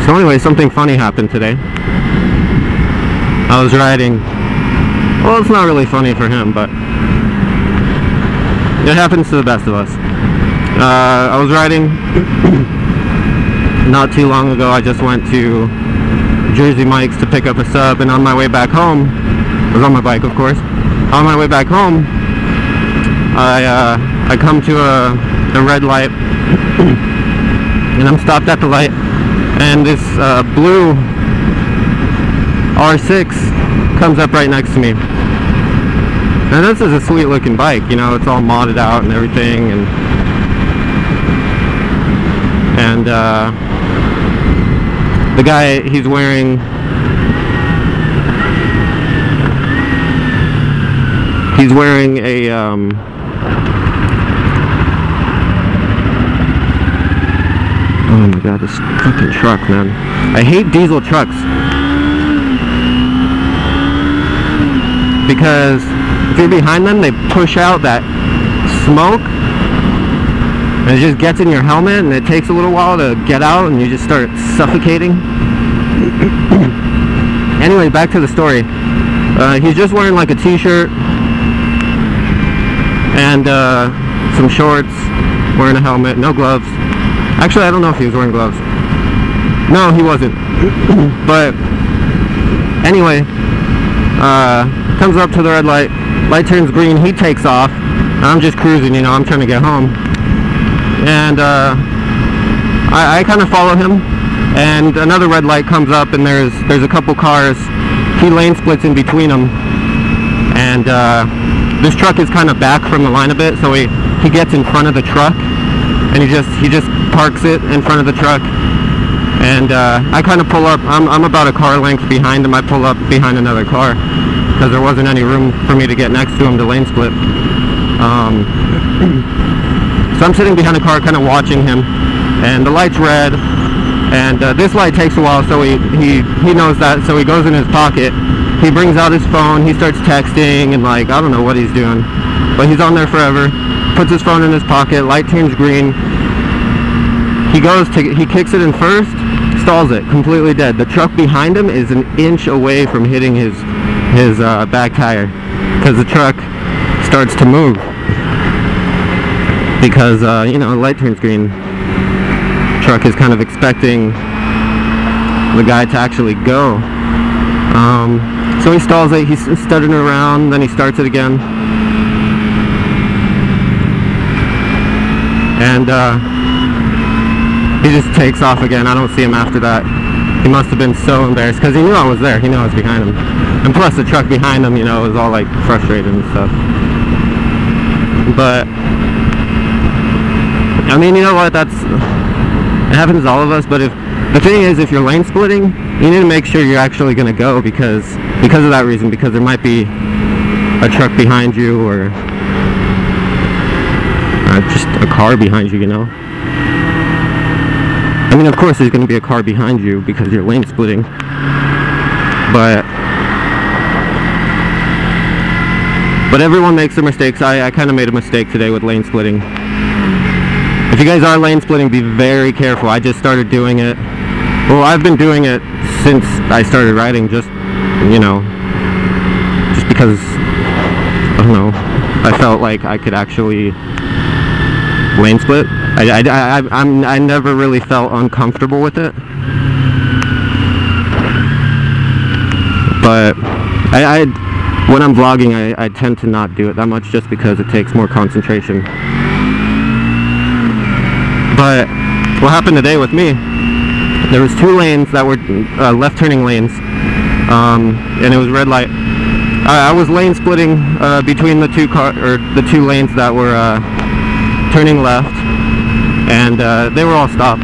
So anyway, something funny happened today. I was riding, well, it's not really funny for him, but it happens to the best of us. I was riding not too long ago. I just went to Jersey Mike's to pick up a sub, and on my way back home, I was on my bike, of course. On my way back home, I come to a red light, and I'm stopped at the light, and this blue R6 comes up right next to me. And this is a sweet looking bike, you know, it's all modded out and everything, and the guy, he's wearing a oh my god, this fucking truck, man. I hate diesel trucks because if you're behind them, they push out that smoke and it just gets in your helmet, and it takes a little while to get out, and you just start suffocating. Anyway, back to the story. He's just wearing like a t-shirt and some shorts, wearing a helmet, no gloves. Actually, I don't know if he was wearing gloves. No, he wasn't. But anyway, comes up to the red light, light turns green, he takes off. I'm just cruising, you know, I'm trying to get home. And I kind of follow him, and another red light comes up, and there's a couple cars. He lane splits in between them, and this truck is kind of back from the line a bit, so he gets in front of the truck, and he just parks it in front of the truck. And I kind of pull up. I'm about a car length behind him. I pull up behind another car because there wasn't any room for me to get next to him to lane split. So I'm sitting behind a car kind of watching him, and the light's red, and this light takes a while, so he knows that, so he goes in his pocket, he brings out his phone, he starts texting, and like, I don't know what he's doing, but he's on there forever, puts his phone in his pocket, light turns green, he kicks it in first, stalls it, completely dead. The truck behind him is an inch away from hitting his back tire, because the truck starts to move. Because, you know, light turns green. Truck is kind of expecting the guy to actually go. So he stalls it, he's stuttering around, then he starts it again. And he just takes off again. I don't see him after that. He must have been so embarrassed because he knew I was there. He knew I was behind him. And plus the truck behind him, you know, was all like frustrated and stuff. But I mean, you know what, it happens to all of us, but the thing is, if you're lane splitting, you need to make sure you're actually going to go because of that reason, because there might be a truck behind you, or just a car behind you, you know. I mean, of course there's going to be a car behind you because you're lane splitting, but everyone makes their mistakes. I kind of made a mistake today with lane splitting. If you guys are lane splitting, be very careful. I just started doing it. Well, I've been doing it since I started riding, just, you know, just because, I don't know, I felt like I could actually lane split. I never really felt uncomfortable with it. But when I'm vlogging, I tend to not do it that much just because it takes more concentration. But what happened today with me, there was two lanes that were left turning lanes, and it was red light. I was lane splitting between the two lanes that were turning left, and they were all stopped.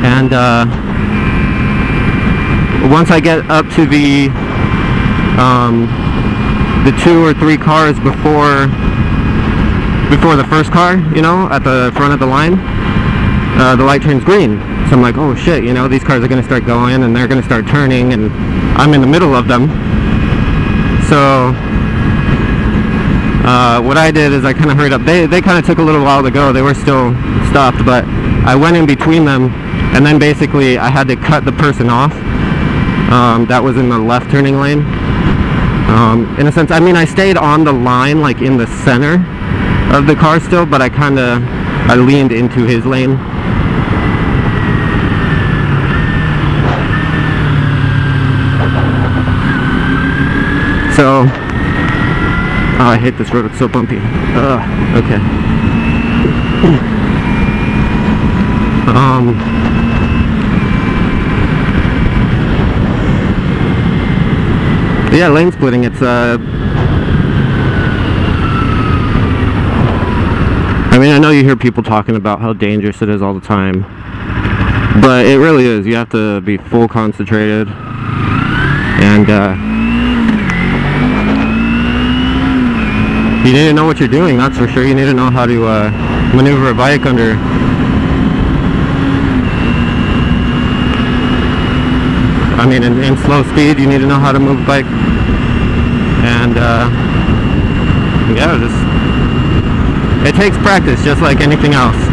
And once I get up to the 2 or 3 cars before the first car, you know, at the front of the line, the light turns green. So I'm like, oh shit, you know, these cars are going to start going and they're going to start turning, and I'm in the middle of them. So what I did is I kind of hurried up. They kind of took a little while to go. They were still stopped, but I went in between them and then basically I had to cut the person off that was in the left turning lane. In a sense, I mean, I stayed on the line, like in the center of the car still, but I leaned into his lane. So, oh, I hate this road, it's so bumpy. Okay. Yeah, lane splitting, it's I mean, I know you hear people talking about how dangerous it is all the time, but it really is. You have to be full concentrated, and you need to know what you're doing, that's for sure. You need to know how to maneuver a bike under I mean, in slow speed, you need to know how to move a bike. And yeah, it takes practice, just like anything else.